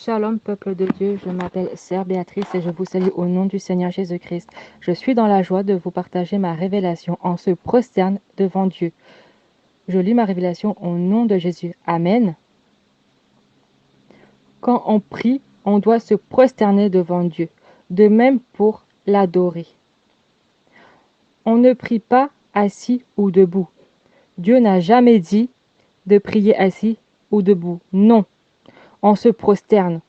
Shalom, peuple de Dieu, je m'appelle Sœur Béatrice et je vous salue au nom du Seigneur Jésus-Christ. Je suis dans la joie de vous partager ma révélation. On se prosterne devant Dieu. Je lis ma révélation au nom de Jésus. Amen. Quand on prie, on doit se prosterner devant Dieu. De même pour l'adorer. On ne prie pas assis ou debout. Dieu n'a jamais dit de prier assis ou debout. Non, on se prosterne.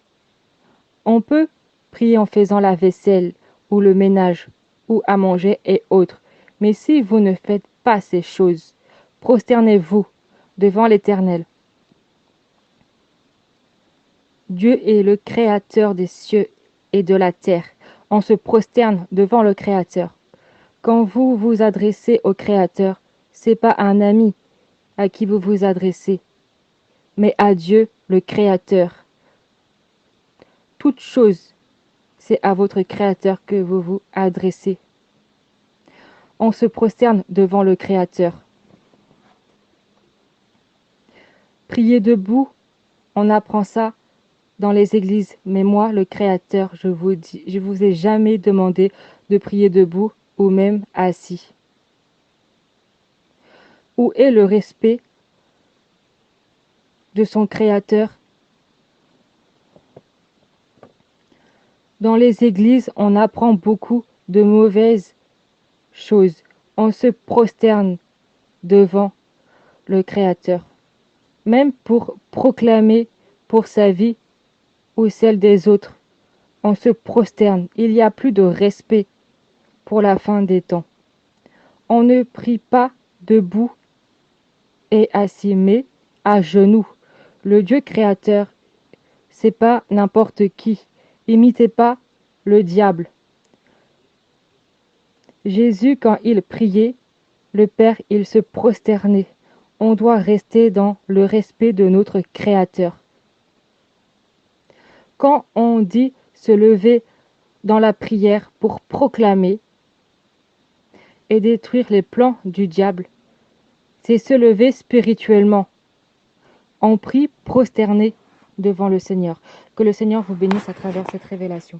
On peut prier en faisant la vaisselle ou le ménage ou à manger et autres. Mais si vous ne faites pas ces choses, prosternez-vous devant l'Éternel. Dieu est le Créateur des cieux et de la terre. On se prosterne devant le Créateur. Quand vous vous adressez au Créateur, ce n'est pas un ami à qui vous vous adressez, mais à Dieu, le Créateur. Toute chose, c'est à votre Créateur que vous vous adressez. On se prosterne devant le Créateur. Prier debout, on apprend ça dans les églises. Mais moi, le Créateur, je vous ai jamais demandé de prier debout ou même assis. Où est le respect de son Créateur? Dans les églises, on apprend beaucoup de mauvaises choses. On se prosterne devant le Créateur. Même pour proclamer pour sa vie ou celle des autres, on se prosterne. Il n'y a plus de respect pour la fin des temps. On ne prie pas debout et assis, mais à genoux. Le Dieu créateur, c'est pas n'importe qui. Imitez pas le diable. Jésus, quand il priait, le Père, il se prosternait. On doit rester dans le respect de notre Créateur. Quand on dit se lever dans la prière pour proclamer et détruire les plans du diable, c'est se lever spirituellement. On prie prosterné devant le Seigneur. Que le Seigneur vous bénisse à travers cette révélation.